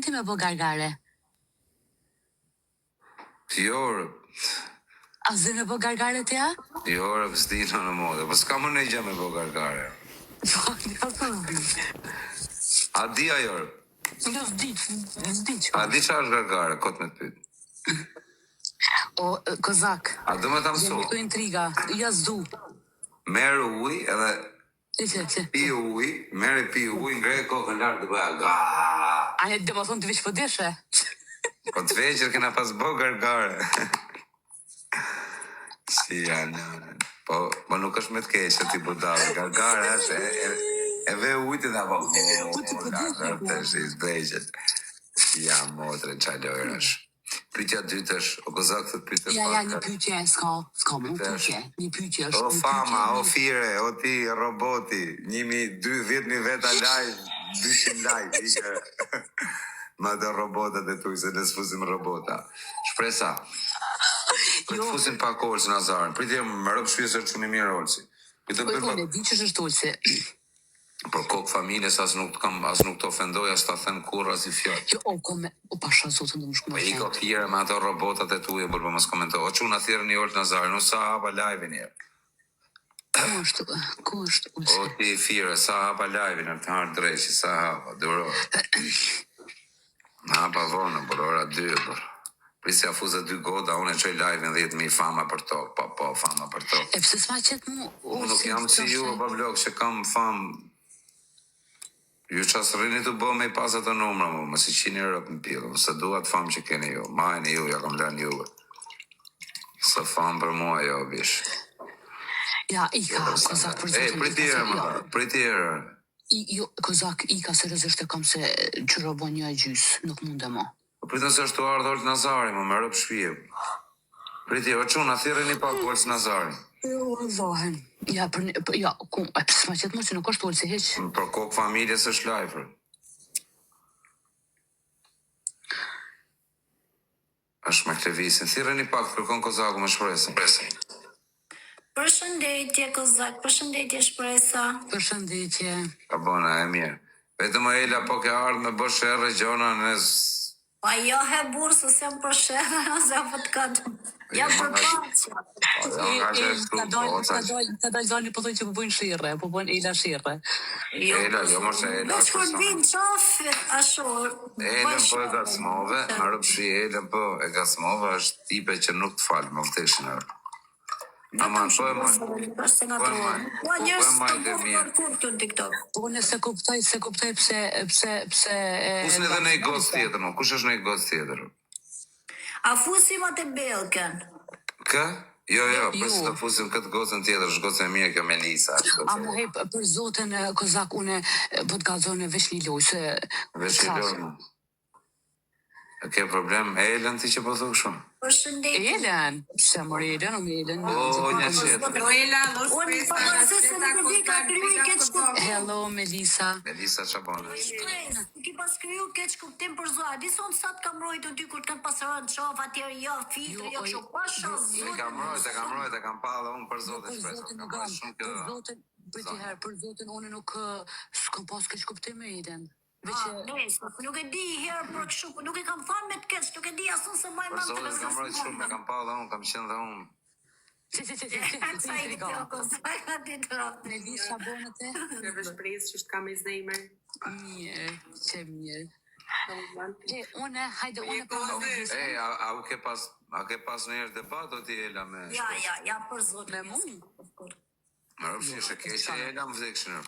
ti me bo gargare? Jo, A zë me bo gargare të ja? jo, s'dino në modë, po s'ka më në gjë me bo gargare. A di ajo? Jo, s'di që. A di qa është gargare, kot me të pyt? O, kozak. A do me ta mësu? Jemi këtu intriga, ja s'du. Merë uj, edhe Që. pi uj, pi uj, ngre kokën lartë dhe bëja ga. A ne dhe më thonë të vishë pëdeshe? Po të veqër kena pas bo gargare. Si janë, po nuk është me të keqë ti budave, gargare është e ve ujtë dhe po gargare të shi zbreqet. Si janë motre në qalojrë është. Pyetja dytë është, o kozak të pyetje pak. Ja, një pyetje, s'ka më pyetje. Një pyetje është. O fama, o fire, o ti roboti, 10.000 veta live, 200 like, ike. Ma të robotat e tuj, se ne s'fusim robota. Shpresa, për të fusim pak Olsi Nazarën, pritje më rëpë shpjesë është që një mirë Olsi. Po, ne di që është Olsi. Për kokë familjes, as nuk të ofendoj, as të them kur, as I fjallë. Jo, o pasha zotën dhe më shkëmë. Po I ka thire me ato robotat e tuje, bërë për më s'komentoj. O që në thire një Olsi Nazarën, në sa hapa live një. Ku është Olsi? O ti fire, sa hapa live një, të harë drejqi, sa hapa, duro. Në hapa vonë, bërë ora 2, bërë. Prisja fuze 2 goda, unë e qoj live-in 10.000 fama për to, po, fama për to. E pëse s'ma qëtë mu? Unë nuk jam si ju, pa blok, që kam fam. Ju qasë rrini të bo me I pasat të numra mu, më si 100 rëpë në pilë, se duat fam që keni ju, majnë ju, ja kam lënë juve. Se fam për mua jo, bish. Ja, Ika, kozak për zotën. Pritjerë. Jo, kozak, Ika, seriozisht e kam se që robon një e gjysë, nuk mund e ma. Pritën se është të ardhë Olsi Nazari, më rëpë shpije. Pritjerë, o qunë, a thire një pak Olsi Nazari. Jo, zohen. Ja, ku, e pësë ma qëtë mu që nuk është Olsi heq. Për kokë familjes është lajfër. është me klevisin. Thire një pak, kërkon kozaku me shpresin. Përshëndetje, kozak, përshëndetje, shpresa. Përshëndetje. Ka bona, e mirë. Vetëm e Ela po ke ardhë me bërë shërë gjona në... Pa jo he burë, së sem për shërë, ose për të këtë. Ja për pacja. Ka dojnë zoni po thoi që po bojnë shire, po bojnë Ela shire. Ela, jo më se Ela. Veç kur vinë qafë, ashur. Ela po e gasmove, më rëpshi Ela po e gasmove, është tipe që nuk të falë, më vëteshin e rë. Aman, po e majtë. Po njërës të bufë për kur të në TikTok. Unë se kuptoj pse... Kusë në dhe në I gocë tjetër, no? Kush është në I gocë tjetër? A fusim atë belken? Kë? Jo, përse të fusim këtë gocën tjetër, është gocën e mirë kjo Melisa. A mu hej, për zotën kozak, une po të gazone vesh një loj, se... Vesh një loj? A ke problem? Elen ti që po thuk shumë? Përshëndetje. Elen? Pse mor Elen, Elen? O, një qetë. Unë pa mësëse në të vika kryu I keq kuptim. Hello, Melisa. Melisa që bonë? Ki pas kryu keq kuptim për zoa. Dison sa të kam rojtë ty kur të kanë pasërën qof, atjerë jo, filtri, jo, kësho pasha zotë. E kam rojtë, e kam pa dhe unë për zotë e shpreso. Kam rojtë shumë kjo... Për zotën, unë nuk s'kam pas keq kuptim me Elen. Nuk e di herë për kështu, nuk e kam thënë me të keq, nuk e di asun se më Për zotë kam rojtë shumë, e kam pa dhe unë, kam qenë dhe unë. Melisa bonët e? Në vëshpres që është kam e zemër. Mirë, që mirë. Une, hajde, une për Melisa. A ke pas në jeshtë debat, o ti Ela me... Ja, për zotë. Me mund? Më rëpshi, shë keqe Ela më vdekshë.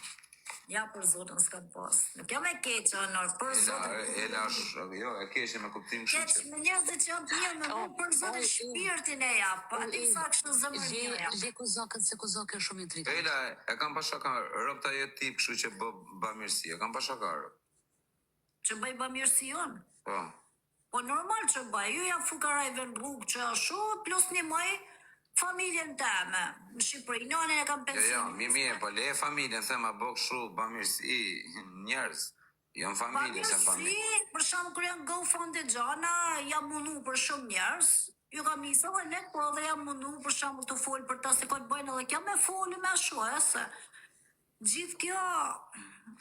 Ja, për zotën s'ka të pas. Nuk jam e keqë, Anor, për zotën. Ela është, jo, e keqe me kuptim shumë që... Keqë me njerëzit që janë të mirë me mu, për zotën shpirtin e ja, pa di sa kështë zëmër mirë ja. Le kozakën, se kozakën shumë intrikë. Ela, e kam pa shaka, rëpta jetë tip, kështu që bë mirësi, e kam pa shaka rëp. Që bëj bë mirësi jonë? Po. Po normal që bëj, ju jam fukarajve në rrugë që ashu, plus një mëj, familjen teme, në Shqipëri, nënën e kam pension. Jo, po le familjen, thema bëk shu, bamirësi, njerëz, jam familje, se familje. Bamirësi, për shumë kër janë GoFund e gjana, jam mundu për shumë njerëz, ju kam njësë dhe nek, por edhe jam mundu për shumë të folë për ta se këtë bëjnë edhe kjo me folë me ashu, se Gjithë kjo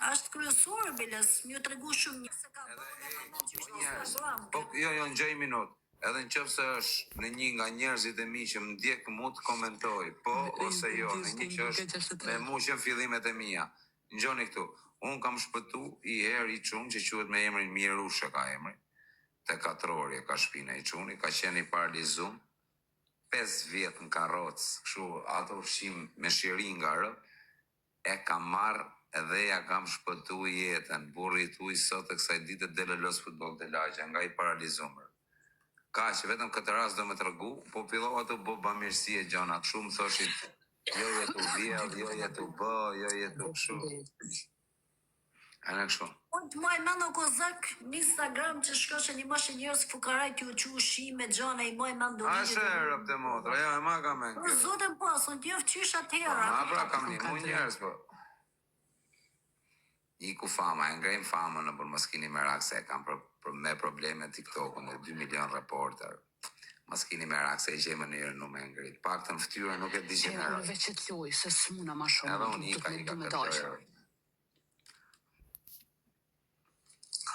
është kryesore biles, më ju tregu shumë një se ka bërë në gjysh në Instagram. Po, jo, në gjej minut. Edhe në qëfë se është në një nga njerëzit e mi që më ndjek mu të komentoj, po ose jo, në një që është me mu që në fillimet e mija. Në gjoni këtu, unë kam shpëtu i herë i qunë që quhet me emrin Mierusha ka emrin. Te katrori ka shpina i quni, ka qenë i paralizum, 5 vjetë në karocë, kështu ato ushqim me shirin nga rë, e kam marrë edhe ja kam shpëtu jetën, burri i tuj sot e kësaj ditë dele lës futbol të lagja, nga i paralizumër. Ka që vetëm këtë rast do me të rëgu, po pillova të bo bamirësi e gjona, kështu më thoshit, jo jetu vjell, jo jetu bë, jo jetu kështu. E në kështu. Unë të maj mendo Kozak në Instagram që shkoshe një mashë njërës fukaraj t'ju që ushime gjana i maj mendo A shërë të motra, ja e ma ka me në kjo. Zotën pas, unë t'jof qysha t'hera. Ma pra kam një mu njerës, po. Iku fama, e ngrejmë fama në për maskini merak se e kam me probleme TikTok-un e 2 milion reporter. Maskini merak se i gjemë njërë në me ngrit. Pak të në ftyre nuk e di E gjenerat. unë veç që t'loj, se s'muna ma shumë. Edhe unë ika këtë.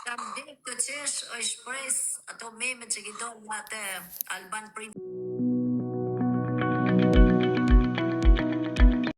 Kam dhe të qesh është pres ato meme që ki do në atë Alban Prince.